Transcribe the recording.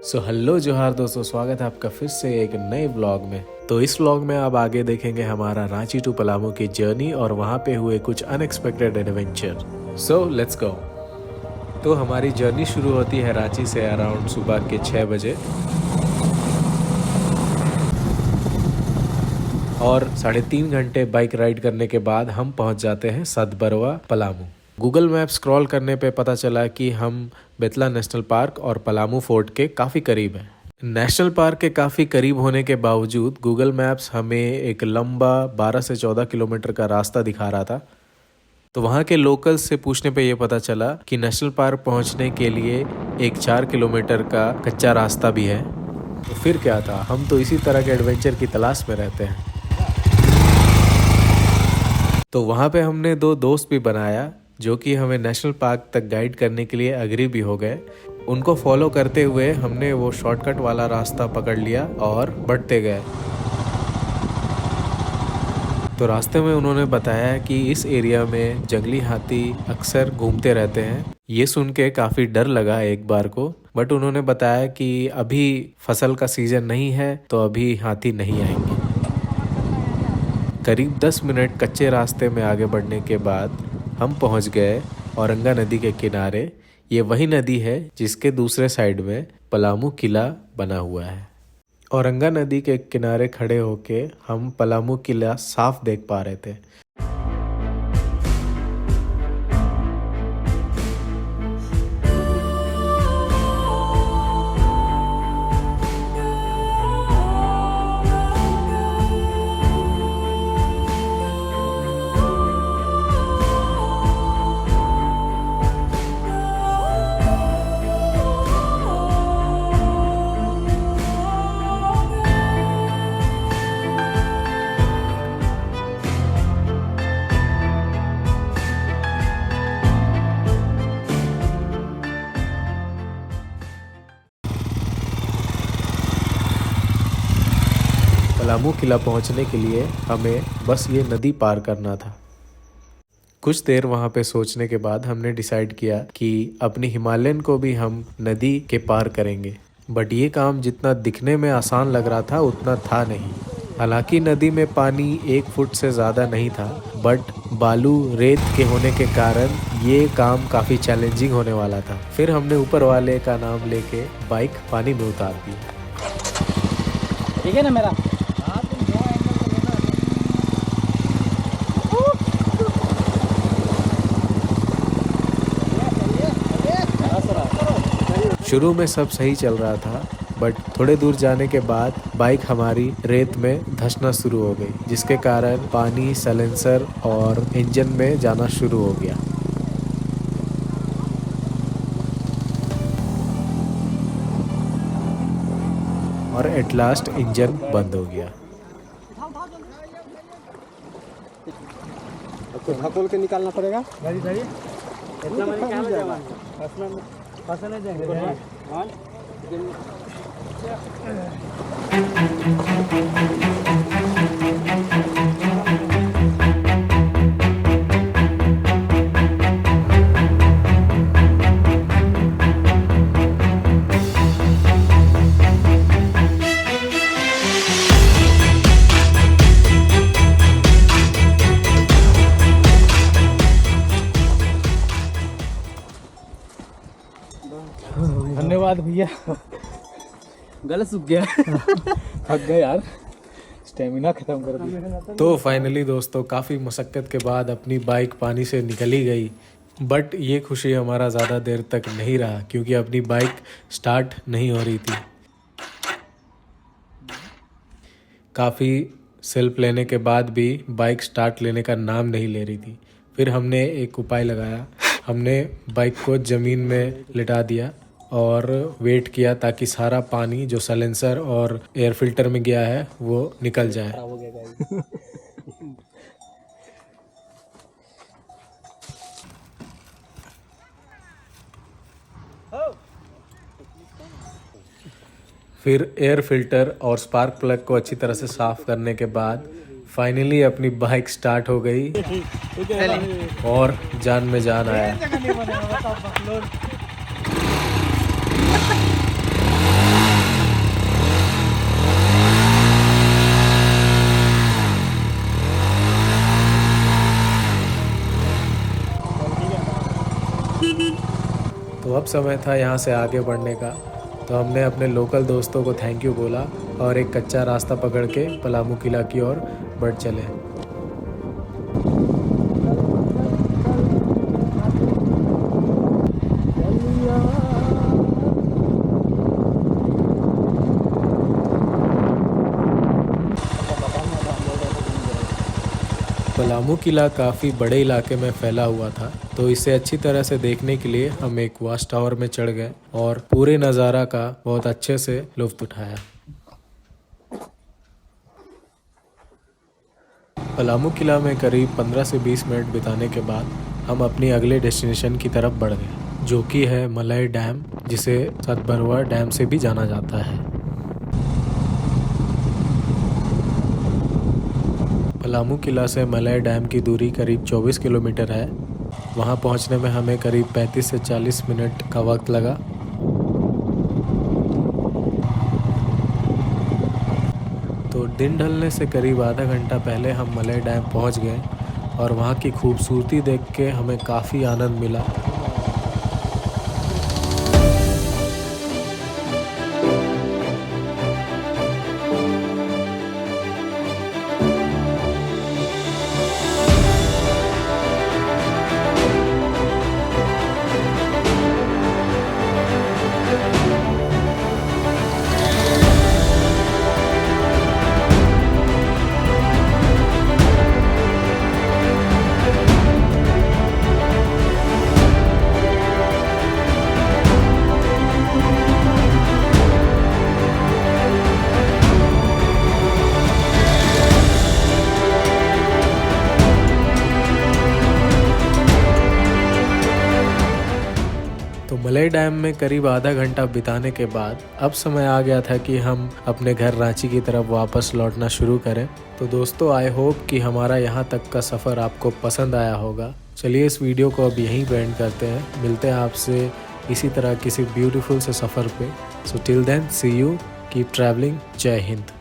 So hello जोहार दोस्तों, स्वागत है आपका फिर से एक नए व्लॉग में। तो इस व्लॉग में आप आगे देखेंगे हमारा रांची टू पलामू की जर्नी और वहाँ पे हुए कुछ unexpected adventure. So let's go. तो हमारी जर्नी शुरू होती है रांची से अराउंड सुबह के 6 बजे और 3.5 घंटे बाइक राइड करने के बाद हम पहुँच जाते हैं Satbarwa Palamu. Google map scroll करने पे पता चला कि हम बेतला नेशनल पार्क और पलामू फोर्ट के काफ़ी करीब हैं। नेशनल पार्क के काफ़ी करीब होने के बावजूद गूगल मैप्स हमें एक लंबा 12 से 14 किलोमीटर का रास्ता दिखा रहा था। तो वहाँ के लोकल्स से पूछने पे ये पता चला कि नेशनल पार्क पहुँचने के लिए एक 4 किलोमीटर का कच्चा रास्ता भी है। तो फिर क्या था, हम तो इसी तरह के एडवेंचर की तलाश में रहते हैं। तो वहाँ पे हमने 2 दोस्त भी बनाया जो कि हमें नेशनल पार्क तक गाइड करने के लिए एग्री भी हो गए। उनको फॉलो करते हुए हमने वो शॉर्टकट वाला रास्ता पकड़ लिया और बढ़ते गए। तो रास्ते में उन्होंने बताया कि इस एरिया में जंगली हाथी अक्सर घूमते रहते हैं। ये सुन के काफ़ी डर लगा एक बार को, बट उन्होंने बताया कि अभी फसल का सीजन नहीं है तो अभी हाथी नहीं आएंगे। करीब 10 मिनट कच्चे रास्ते में आगे बढ़ने के बाद हम पहुंच गए औरंगा नदी के किनारे। ये वही नदी है जिसके दूसरे साइड में पलामू किला बना हुआ है। औरंगा नदी के किनारे खड़े होके हम पलामू किला साफ देख पा रहे थे। पलामू किला पहुंचने के लिए हमें बस ये नदी पार करना था। कुछ देर वहां पे सोचने के बाद हमने डिसाइड किया कि अपनी हिमालयन को भी हम नदी के पार करेंगे। बट ये काम जितना दिखने में आसान लग रहा था उतना था नहीं। हालांकि नदी में पानी 1 फुट से ज़्यादा नहीं था, बट बालू रेत के होने के कारण ये काम काफ़ी चैलेंजिंग होने वाला था। फिर हमने ऊपर वाले का नाम लेके बाइक पानी में उतार दी। ठीक है ना मेरा? शुरू में सब सही चल रहा था, बट थोड़े दूर जाने के बाद बाइक हमारी रेत में धंसना शुरू हो गई, जिसके कारण पानी साइलेंसर और इंजन में जाना शुरू हो गया। और एट लास्ट इंजन बंद हो गया। तो ढकोल के निकालना पड़ेगा। इतना मनी क्या हो जाएगा? फसल नहीं देंगे। धन्यवाद भैया। गला सूख गया। थक गए यार, स्टेमिना खत्म कर दिया। तो फाइनली दोस्तों, काफ़ी मशक्क़त के बाद अपनी बाइक पानी से निकल ही गई। बट ये खुशी हमारा ज़्यादा देर तक नहीं रहा, क्योंकि अपनी बाइक स्टार्ट नहीं हो रही थी। काफ़ी सेल्फ लेने के बाद भी बाइक स्टार्ट लेने का नाम नहीं ले रही थी। फिर हमने एक उपाय लगाया। हमने बाइक को ज़मीन में लिटा दिया और वेट किया ताकि सारा पानी जो साइलेंसर और एयर फिल्टर में गया है वो निकल जाए। फिर एयर फिल्टर और स्पार्क प्लग को अच्छी तरह से साफ करने के बाद फाइनली अपनी बाइक स्टार्ट हो गई और जान में जान आया। समय था यहाँ से आगे बढ़ने का, तो हमने अपने लोकल दोस्तों को थैंक यू बोला और एक कच्चा रास्ता पकड़ के पलामू किला की ओर बढ़ चले। पलामू किला काफ़ी बड़े इलाके में फैला हुआ था, तो इसे अच्छी तरह से देखने के लिए हम एक वॉच टावर में चढ़ गए और पूरे नज़ारा का बहुत अच्छे से लुत्फ़ उठाया। पलामू किला में करीब 15 से 20 मिनट बिताने के बाद हम अपनी अगले डेस्टिनेशन की तरफ बढ़ गए, जो कि है मलाई डैम, जिसे सतबरवा डैम से भी जाना जाता है। पलामू किला से मलाई डैम की दूरी करीब 24 किलोमीटर है। वहां पहुंचने में हमें करीब 35 से 40 मिनट का वक्त लगा। तो दिन ढलने से करीब आधा घंटा पहले हम मलाई डैम पहुंच गए और वहां की खूबसूरती देख के हमें काफ़ी आनंद मिला। तो मलाई डैम में करीब आधा घंटा बिताने के बाद अब समय आ गया था कि हम अपने घर रांची की तरफ वापस लौटना शुरू करें। तो दोस्तों, आई होप कि हमारा यहाँ तक का सफ़र आपको पसंद आया होगा। चलिए इस वीडियो को अब यहीं पे एंड करते हैं। मिलते हैं आपसे इसी तरह किसी ब्यूटीफुल से सफ़र पे। So till then, see you, keep travelling. जय हिंद।